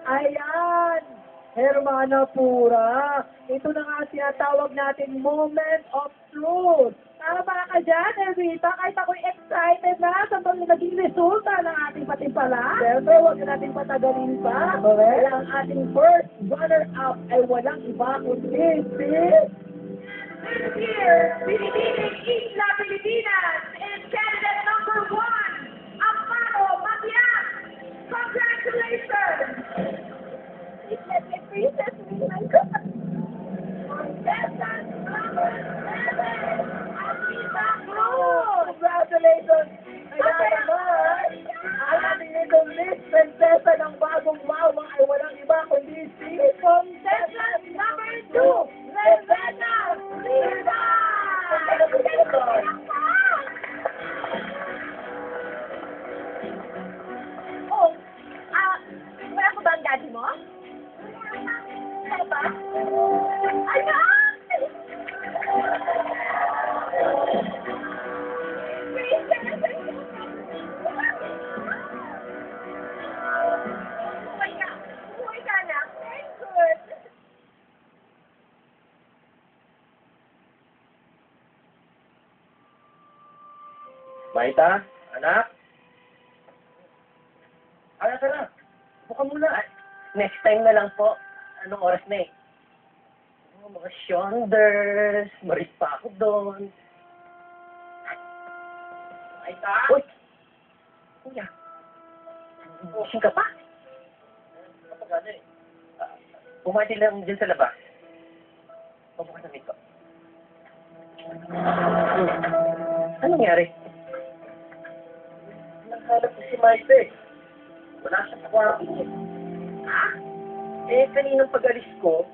Ayan! Hermana Pura, ito na nga tinatawag natin moment of truth. Tama ka dyan, Evita, kahit ako'y excited na sa naging resulta ng ating patimpala. Siyempre, huwag na natin patagalin pa. Dahil ang ating first runner-up ay walang iba kundi This year, binibining Isla Pilipinas is candidate number 1, Amparo Matias. Congratulations! Isla de Princess Minaman ko. Contestant number 7, Alisa Cruz. congratulations! Kaya naman, ang ating little Miss Prinsesa ng bagong mawang ay walang iba kundi Contestant number 2, Rosana Riva. Oh, wala ko ba ang daddy mo? Ano ba? Ayan! Umuwi ka. Umuwi ka na. Very good. Maita, anak? Ano ka na? Buka muna. Next time na lang po. Anong oras na eh? Oh, mga shoulders. Maris pa ako doon. Maita? Uy! Kuya. Gising ka pa? Kapag ano eh. Bumati lang dyan sa labas. Pabukas na dito. Anong nangyari? Naghalap ko si Maite eh. Wala siyang kwarto eh. Ha? Eh, kaninang pag-alis ko,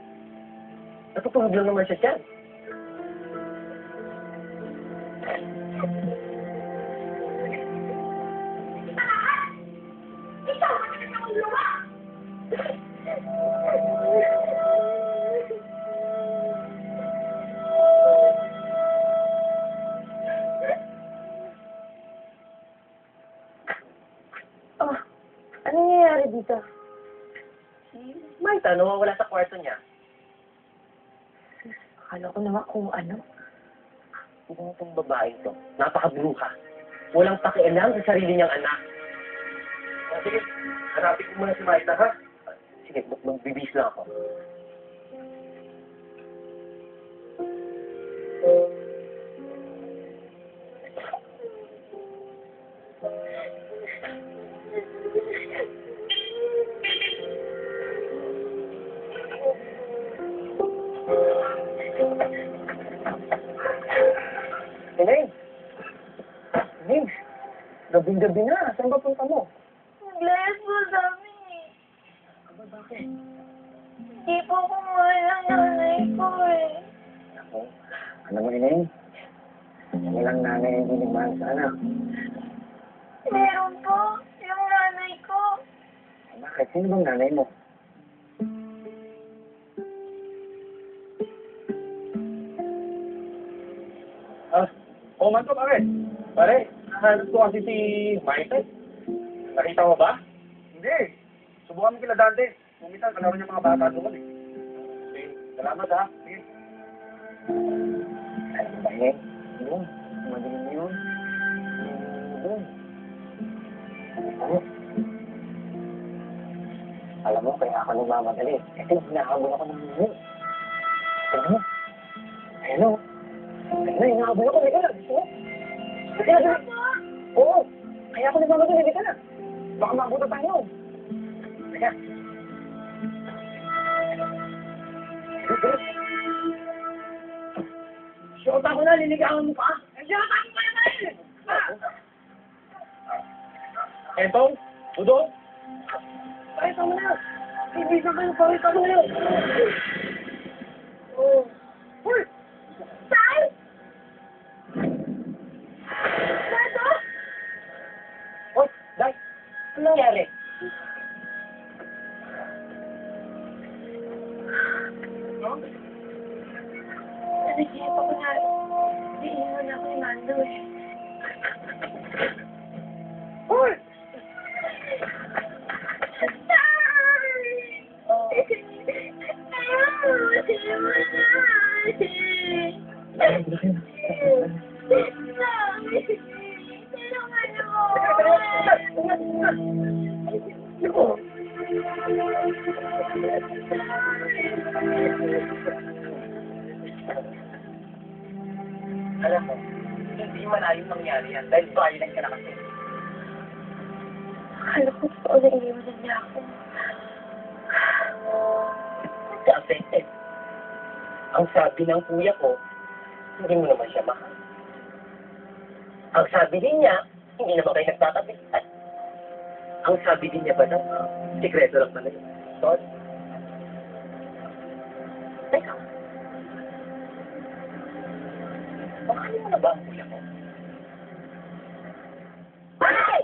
natutulog lang naman siya dyan. Ikaw, ano ka ang luwa? Oh, ano nangyayari dito? Si Maita, nawawala sa kwarto niya. Akala ko naman kung ano. Kung itong babaeng to, napakabruha. Walang pakialam sa sarili niyang anak. Sige, hanapin ko muna si Maita, ha? Sige, magbibis lang ako. Elaine! Elaine! Gabing-gabi na. Saan ba punta mo? Bless mo dami. Aba, bakit? Hindi po ko mahal ang nanay ko eh. Ako, alam mo, Elaine, walang nanay hindi nagmahal sa anak. Meron po, yung nanay ko. Bakit? Sino bang nanay mo? Man to, pare. Pare, nahanap ko kasi si Maite. Nakita mo ba? Hindi. Subukan mo kila Dante. Pumitan, kalaro niya mga bata doon eh. Okay. Salamat ha. Sige. Ay, bakit? Yun. Madilim yun. Yun. Ano? Alam mo, kaya ako nagmamadali. Kasi hinahabol ako ng mundo. Alam mo? Ayun o. Ayun na, hinahabol ako. Hindi ka na. Gusto mo? Kasi na doon. Oo. Kaya ako nagmamadali. Hindi ka na. Baka mabuto tayo. Teka. Siyota ko na, liligawan mo pa. Siyota ko pa naman! Entong, Udo. Pakita mo na! Ibisan kayo, pakita mo na! Oh. Hoy! Saan? Nado? Hoy, Day. Ano nangyari? Nagisip ako na iiwan ako ni Mando eh. Hoy! Ano? Alam mo, hindi malayong mangyari yan dahil violent ka na kasi. Akala ko totoo na iniwanan niya ako. Kasi, ang sabi ng kuya ko, hindi mo naman siya mahal. Ang sabi din niya, hindi naman kayo nagtatabi. At ang sabi din niya ba na, sikreto lang pala yun. Sorry. Teka. Mahal mo na ba ang kuya ko? Ay!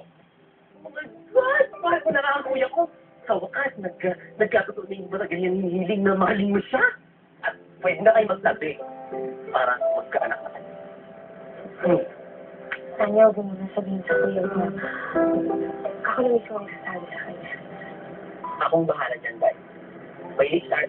Oh my God! Mahal ko na nga ang kuya ko. Sa wakas, nagkakatotoo na yung mga ganyan hiling na mahalin mo siya. At pwede na kayo magsabi para magkaanak na kayo. Tanya, huwag mo na sabihin sa kuya mo. Ako na mismo ang sasabi sa kanya. Akong bahala dyan, guys. May lips are